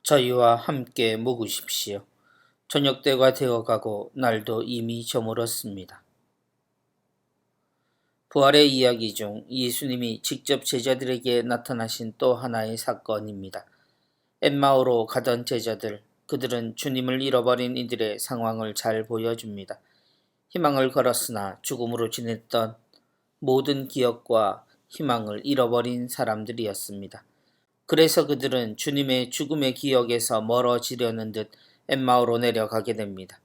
저희와 함께 묵으십시오. 저녁때가 되어가고 날도 이미 저물었습니다. 부활의 이야기 중 예수님이 직접 제자들에게 나타나신 또 하나의 사건입니다. 엠마오로 가던 제자들, 그들은 주님을 잃어버린 이들의 상황을 잘 보여줍니다. 희망을 걸었으나 죽음으로 지냈던 모든 기억과 희망을 잃어버린 사람들이었습니다. 그래서 그들은 주님의 죽음의 기억에서 멀어지려는 듯 엠마오로 내려가게 됩니다.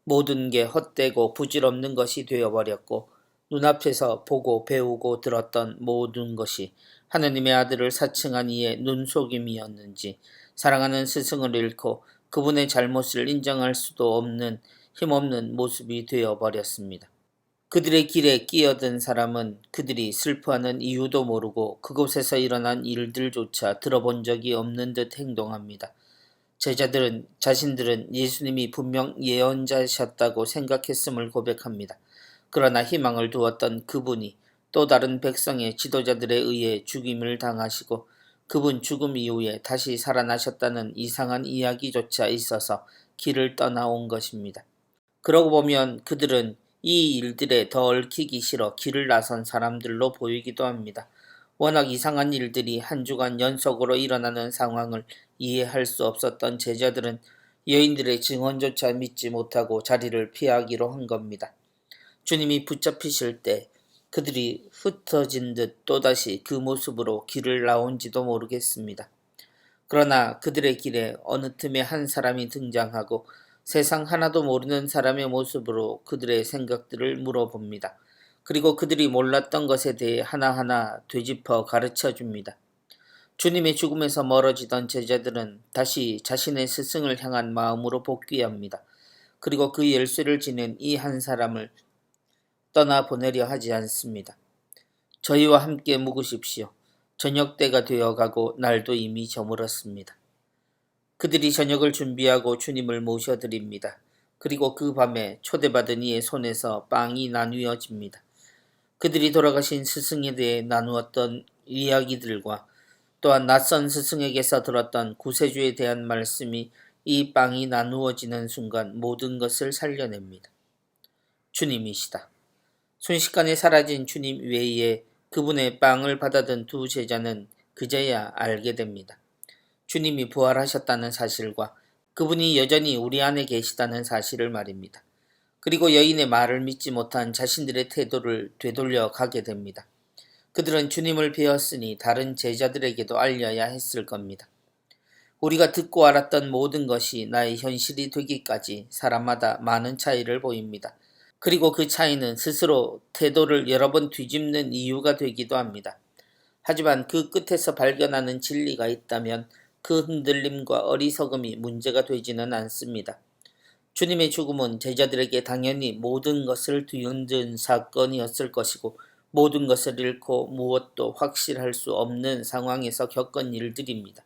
모든 게 헛되고 부질없는 것이 되어버렸고 눈앞에서 보고 배우고 들었던 모든 것이 하느님의 아들을 사칭한 이의 눈속임이었는지 사랑하는 스승을 잃고 그분의 잘못을 인정할 수도 없는 힘없는 모습이 되어버렸습니다. 그들의 길에 끼어든 사람은 그들이 슬퍼하는 이유도 모르고 그곳에서 일어난 일들조차 들어본 적이 없는 듯 행동합니다. 자신들은 예수님이 분명 예언자셨다고 생각했음을 고백합니다. 그러나 희망을 두었던 그분이 또 다른 백성의 지도자들에 의해 죽임을 당하시고 그분 죽음 이후에 다시 살아나셨다는 이상한 이야기조차 있어서 길을 떠나온 것입니다. 그러고 보면 그들은 이 일들에 더 얽히기 싫어 길을 나선 사람들로 보이기도 합니다. 워낙 이상한 일들이 한 주간 연속으로 일어나는 상황을 이해할 수 없었던 제자들은 여인들의 증언조차 믿지 못하고 자리를 피하기로 한 겁니다. 주님이 붙잡히실 때 그들이 흩어진 듯 또다시 그 모습으로 길을 나온지도 모르겠습니다. 그러나 그들의 길에 어느 틈에 한 사람이 등장하고 세상 하나도 모르는 사람의 모습으로 그들의 생각들을 물어봅니다. 그리고 그들이 몰랐던 것에 대해 하나하나 되짚어 가르쳐 줍니다. 주님의 죽음에서 멀어지던 제자들은 다시 자신의 스승을 향한 마음으로 복귀합니다. 그리고 그 열쇠를 지닌 이 한 사람을 떠나보내려 하지 않습니다. 저희와 함께 묵으십시오. 저녁때가 되어가고 날도 이미 저물었습니다. 그들이 저녁을 준비하고 주님을 모셔드립니다. 그리고 그 밤에 초대받은 이의 손에서 빵이 나뉘어집니다. 그들이 돌아가신 스승에 대해 나누었던 이야기들과 또한 낯선 스승에게서 들었던 구세주에 대한 말씀이 이 빵이 나누어지는 순간 모든 것을 살려냅니다. 주님이시다. 순식간에 사라진 주님 외에 그분의 빵을 받아든 두 제자는 그제야 알게 됩니다. 주님이 부활하셨다는 사실과 그분이 여전히 우리 안에 계시다는 사실을 말입니다. 그리고 여인의 말을 믿지 못한 자신들의 태도를 되돌려 가게 됩니다. 그들은 주님을 배웠으니 다른 제자들에게도 알려야 했을 겁니다. 우리가 듣고 알았던 모든 것이 나의 현실이 되기까지 사람마다 많은 차이를 보입니다. 그리고 그 차이는 스스로 태도를 여러 번 뒤집는 이유가 되기도 합니다. 하지만 그 끝에서 발견하는 진리가 있다면 그 흔들림과 어리석음이 문제가 되지는 않습니다. 주님의 죽음은 제자들에게 당연히 모든 것을 뒤흔든 사건이었을 것이고 모든 것을 잃고 무엇도 확실할 수 없는 상황에서 겪은 일들입니다.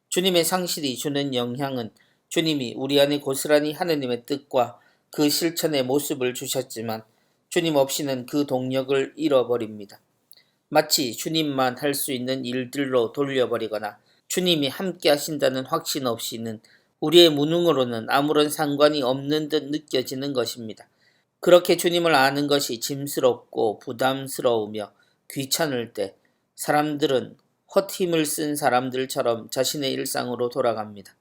주님의 상실이 주는 영향은 주님이 우리 안에 고스란히 하느님의 뜻과 그 실천의 모습을 주셨지만 주님 없이는 그 동력을 잃어버립니다. 마치 주님만 할 수 있는 일들로 돌려버리거나 주님이 함께 하신다는 확신 없이는 우리의 무능으로는 아무런 상관이 없는 듯 느껴지는 것입니다. 그렇게 주님을 아는 것이 짐스럽고 부담스러우며 귀찮을 때 사람들은 헛힘을 쓴 사람들처럼 자신의 일상으로 돌아갑니다.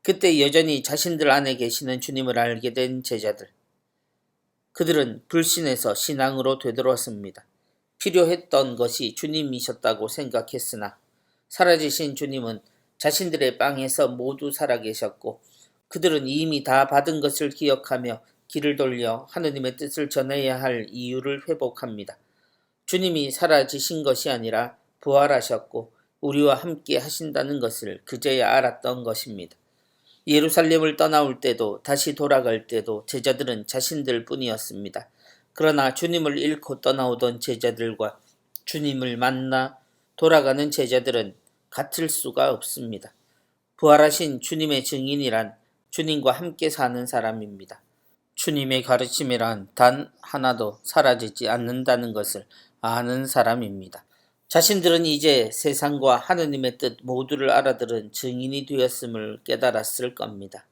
그때 여전히 자신들 안에 계시는 주님을 알게 된 제자들. 그들은 불신에서 신앙으로 되돌았습니다. 필요했던 것이 주님이셨다고 생각했으나 사라지신 주님은 자신들의 빵에서 모두 살아계셨고 그들은 이미 다 받은 것을 기억하며 길을 돌려 하느님의 뜻을 전해야 할 이유를 회복합니다. 주님이 사라지신 것이 아니라 부활하셨고 우리와 함께 하신다는 것을 그제야 알았던 것입니다. 예루살렘을 떠나올 때도 다시 돌아갈 때도 제자들은 자신들 뿐이었습니다. 그러나 주님을 잃고 떠나오던 제자들과 주님을 만나 돌아가는 제자들은 같을 수가 없습니다. 부활하신 주님의 증인이란 주님과 함께 사는 사람입니다. 주님의 가르침이란 단 하나도 사라지지 않는다는 것을 아는 사람입니다. 자신들은 이제 세상과 하느님의 뜻 모두를 알아들은 증인이 되었음을 깨달았을 겁니다.